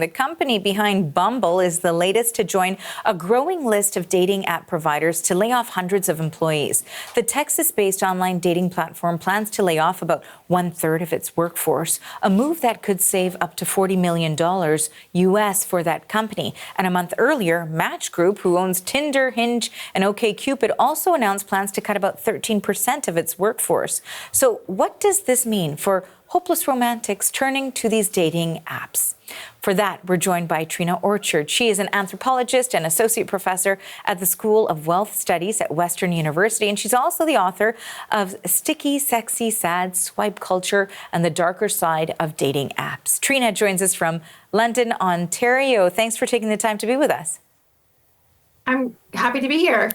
The company behind Bumble is the latest to join a growing list of dating app providers to lay off hundreds of employees. The Texas-based online dating platform plans to lay off about 1/3 of its workforce, a move that could save up to $40 million US for that company. And a month earlier, Match Group, who owns Tinder, Hinge, and OkCupid, also announced plans to cut about 13% of its workforce. So what does this mean for hopeless romantics turning to these dating apps? For that, we're joined by Trina Orchard. She is an anthropologist and associate professor at the School of Wealth Studies at Western University, and she's also the author of Sticky, Sexy, Sad, Swipe Culture, and the Darker Side of Dating Apps. Trina joins us from London, Ontario. Thanks for taking the time to be with us. I'm happy to be here.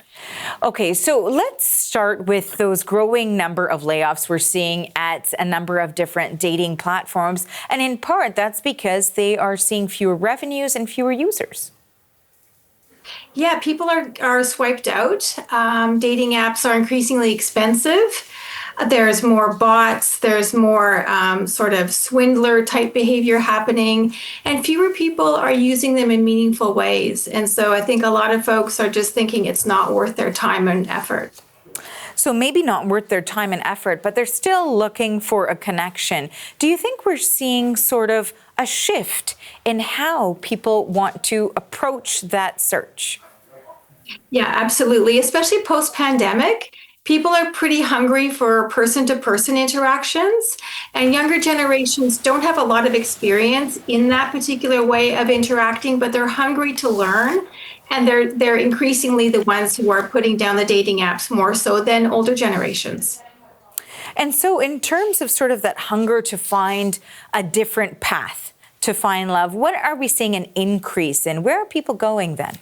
Okay, so let's start with those growing number of layoffs we're seeing at a number of different dating platforms. And in part, that's because they are seeing fewer revenues and fewer users. Yeah, people are swiped out. Dating apps are increasingly expensive. There's more bots, there's more sort of swindler type behavior happening, and fewer people are using them in meaningful ways. And so I think a lot of folks are just thinking it's not worth their time and effort. So maybe not worth their time and effort, but they're still looking for a connection. Do you think we're seeing sort of a shift in how people want to approach that search? Yeah, absolutely, especially post-pandemic. People are pretty hungry for person-to-person interactions, and younger generations don't have a lot of experience in that particular way of interacting, but they're hungry to learn, and they're increasingly the ones who are putting down the dating apps more so than older generations. And so in terms of sort of that hunger to find a different path to find love, what are we seeing an increase in? Where are people going then?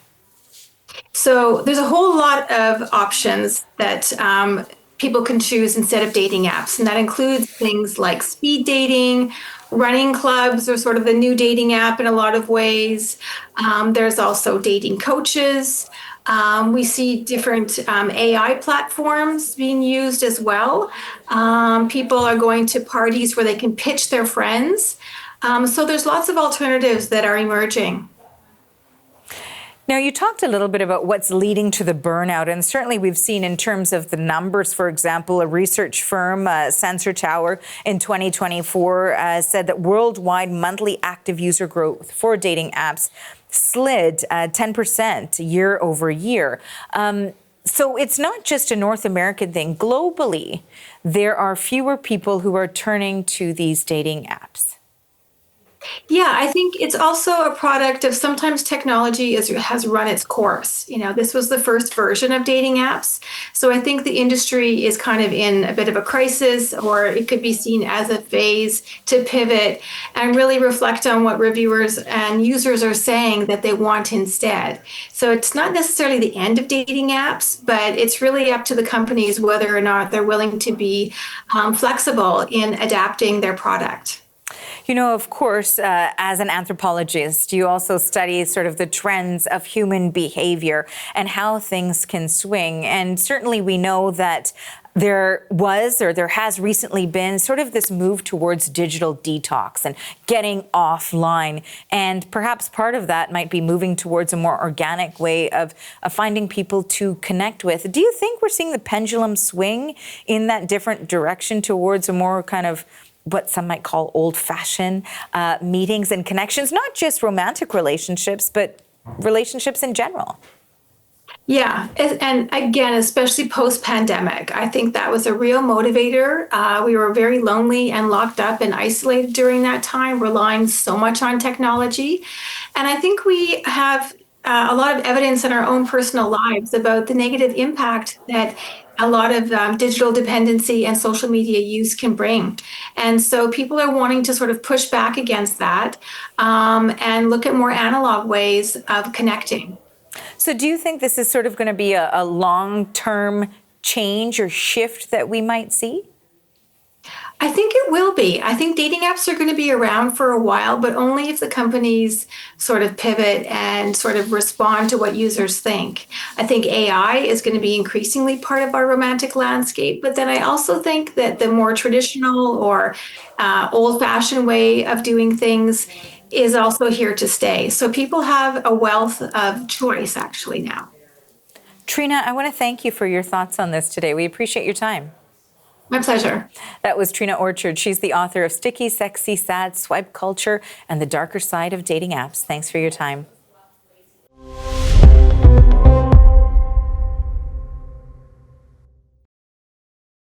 So there's a whole lot of options that people can choose instead of dating apps. And that includes things like speed dating, running clubs are sort of the new dating app in a lot of ways. There's also dating coaches. We see different AI platforms being used as well. People are going to parties where they can pitch their friends. So there's lots of alternatives that are emerging. Now, you talked a little bit about what's leading to the burnout, and certainly we've seen in terms of the numbers, for example, a research firm, Sensor Tower, in 2024 said that worldwide monthly active user growth for dating apps slid 10% year over year. So it's not just a North American thing. Globally, there are fewer people who are turning to these dating apps. Yeah, I think it's also a product of sometimes technology has run its course. You know, this was the first version of dating apps. So I think the industry is kind of in a bit of a crisis, or it could be seen as a phase to pivot and really reflect on what reviewers and users are saying that they want instead. So it's not necessarily the end of dating apps, but it's really up to the companies whether or not they're willing to be flexible in adapting their product. You know, of course, as an anthropologist, you also study sort of the trends of human behavior and how things can swing. And certainly we know that there has recently been sort of this move towards digital detox and getting offline. And perhaps part of that might be moving towards a more organic way of finding people to connect with. Do you think we're seeing the pendulum swing in that different direction towards a more kind of what some might call old-fashioned meetings and connections, not just romantic relationships, but relationships in general? Yeah, and again, especially post-pandemic, I think that was a real motivator. We were very lonely and locked up and isolated during that time, relying so much on technology. And I think we have a lot of evidence in our own personal lives about the negative impact that a lot of digital dependency and social media use can bring. And so people are wanting to sort of push back against that and look at more analog ways of connecting. So do you think this is sort of going to be a long-term change or shift that we might see? I think it will be. I think dating apps are going to be around for a while, but only if the companies sort of pivot and sort of respond to what users think. I think AI is going to be increasingly part of our romantic landscape, but then I also think that the more traditional or old-fashioned way of doing things is also here to stay. So people have a wealth of choice actually now. Trina, I want to thank you for your thoughts on this today. We appreciate your time. My pleasure. That was Trina Orchard. She's the author of Sticky, Sexy, Sad, Swipe Culture, and the Darker Side of Dating Apps. Thanks for your time.